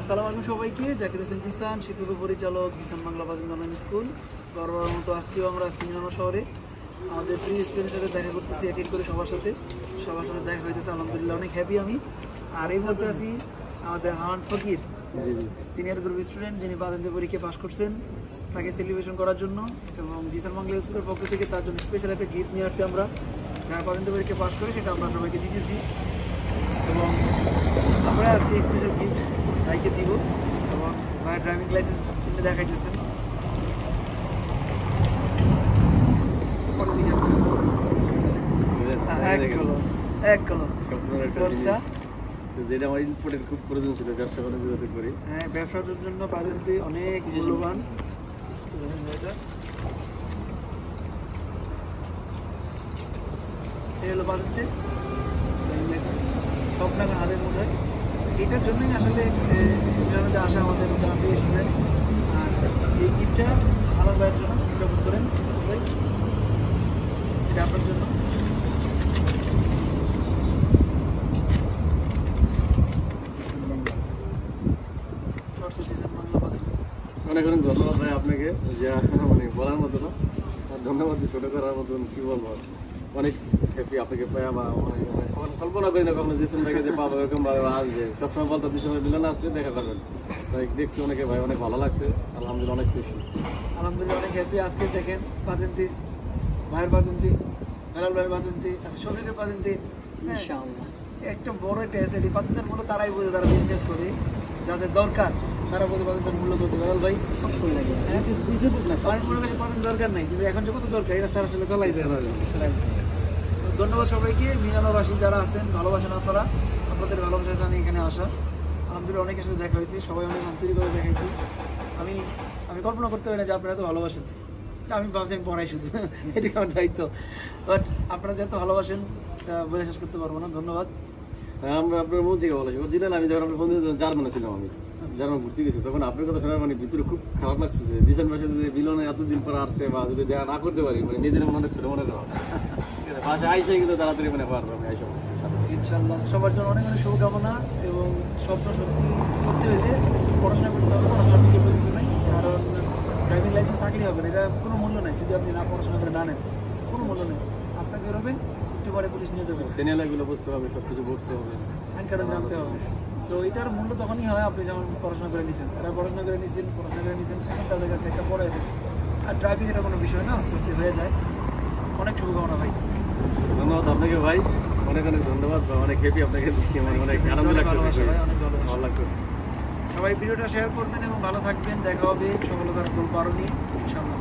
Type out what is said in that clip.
আসসালামু আলাইকুম সবাইকে। জাকির হোসেন জিসান, শিক্ষক পরিচালক, জিসান বাংলা বাজার অনলাইন স্কুল। বরাবর মতো আজকেও আমরা সিনেমা শহরে আমাদের প্রি স্টুডেন্টের সাথে দেখা করতেছি, এক এক করে সবার সাথে দেখা হইতেছে। আলহামদুলিল্লাহ অনেক হ্যাপি আমি। আর এই মুহূর্তে আছি আমাদের হামান ফকির, সিনিয়র গ্রুপ স্টুডেন্ট, যিনি বাদেন্দ্র পরীক্ষা পাস করছেন, তাকে সেলিব্রেশন করার জন্য এবং জিসান বাংলা স্কুলের পক্ষ থেকে তার জন্য স্পেশাল একটা গিফট নিয়ে আসছি আমরা। যারা বাদেন্দ্র পরীক্ষা পাস করে সেটা আমরা সবাইকে দিয়েছি এবং আমরা আজকে স্পেশাল গিফট ভাইকে দিব এবং ভাইয়ের ড্রাইভিং লাইসেন্স তিনি দেখাইতেছেন। যেটা আমার ইম্পোর্টের খুব প্রয়োজন ছিল ব্যবসা বাণিজ্য করি। হ্যাঁ, ব্যবসার জন্য বাদেন্দ্র অনেক মূল্যবান। এই হলো বাদেন্দ্র ড্রাইভিং লাইসেন্স, সব টাকা হাতের মধ্যে। এটার জন্যই আসলে জানাতে আসা আমাদের যারা প্রিয় স্টুডেন্ট। আর এই গিফটটা আমার ভাইয়ের জন্য উদযাপন করেন ভাই, এটা আপনার জন্য। অনেক অনেক ধন্যবাদ ভাই আপনাকে, যা মানে বলার মতো না, ধন্যবাদ ছোট করার মতন কি বলবো। অনেক হ্যাপি আপনাকে পাওয়া, বা কল্পনা করি না কখনো জিসান ভাইকে যে পাবো এরকম ভাবে আসবে। সবসময় বলতে দুসময় মিলন আসলে দেখা করবেন, তাই দেখছি অনেকে ভাই অনেক ভালো লাগছে। আলহামদুলিল্লাহ অনেক খুশি, আলহামদুলিল্লাহ অনেক হ্যাপি। আজকে দেখেন বাদেন্দ্র ভাইয়ের বাদেন্দ্র, হেলাল ভাইয়ের বাদেন্দ্র, শরীরের বাদেন্দ্র, একটা বড় একটা অ্যাসেট। এই বাদেন্দ্রের মূল্য তারাই বোঝে যারা বিজনেস করে, যাদের দরকার তারা বোঝে বাদেন্দ্রের মূল্য করতে। হেলাল ভাই সবসময় লাগে আমার মনে কাছে বাদেন্দ্র দরকার নাই, কিন্তু এখন যত দরকার এটা তার আসলে চলাই যায়। ধন্যবাদ সবাইকে। মিনানবাসী যারা আছেন, ভালোবাসেন আপনারা, আপনাদের ভালোবাসা জানিয়ে এখানে আসা। আলহামদুলিল্লাহ অনেকের সাথে দেখা হয়েছে, সবাই অনেক আন্তরিক করে দেখাইছি। আমি কল্পনা করতে পারি না যে আপনারা এত ভালোবাসেন। আমি ভাবছি আমি পড়াই শুধু, এটি আমার দায়িত্ব। বাট আপনারা যে এত ভালোবাসেন বলে শেষ করতে পারবো না। ধন্যবাদ। আমরা আপনার মন থেকে বলেছি বুঝলেন। আমি যখন আপনার বন্ধু জার্মানে ছিলাম, আমি জার্মান ঘুরতে গেছি, তখন আপনার কথা শোনার মানে ভিতরে খুব খারাপ লাগছে যে জিসান ভাই যদি মিলনে এতদিন পর আসছে, বা যদি দেখা না করতে পারি, মানে নিজের মনে অনেক ছোট মনে করা বাসায় আইসে কিন্তু তাড়াতাড়ি মানে পারবো আমি আইসব। ইনশাল্লাহ সবার জন্য অনেক অনেক শুভকামনা এবং স্বপ্ন সত্যি করতে হলে পড়াশোনা করতে হবে। পড়াশোনা থেকে কিছু নাই, কারণ ড্রাইভিং লাইসেন্স থাকলেই হবে না, এটা কোনো মূল্য নেই। যদি আপনি না পড়াশোনা করে না নেন, কোনো মূল্য নেই। আস্তে বেরোবেন, একটু পরে পুলিশ নিয়ে যাবে, সিনিয়রগুলো বুঝতে হবে, সব কিছু বুঝতে হবে, আইন কারণ জানতে হবে। সো এটার মূল্য তখনই হয় আপনি যেমন পড়াশোনা করে নিয়েছেন, তারা পড়াশোনা করে নিয়েছেন, এখন তাদের কাছে একটা বড় আছে। আর ড্রাইভিং এটা কোনো বিষয় না, আস্তে আস্তে হয়ে যায়। অনেক শুভকামনা ভাই। ধন্যবাদ আপনাকে ভাই, অনেক অনেক ধন্যবাদ। অনেক হ্যাপি আপনাকে, অনেক আনন্দ লাগছে, ভালো লাগতেছে। সবাই ভিডিওটা শেয়ার করবেন এবং ভালো থাকবেন। দেখা হবে সফলতার গল্প আরও নিয়ে ইনশাআল্লাহ।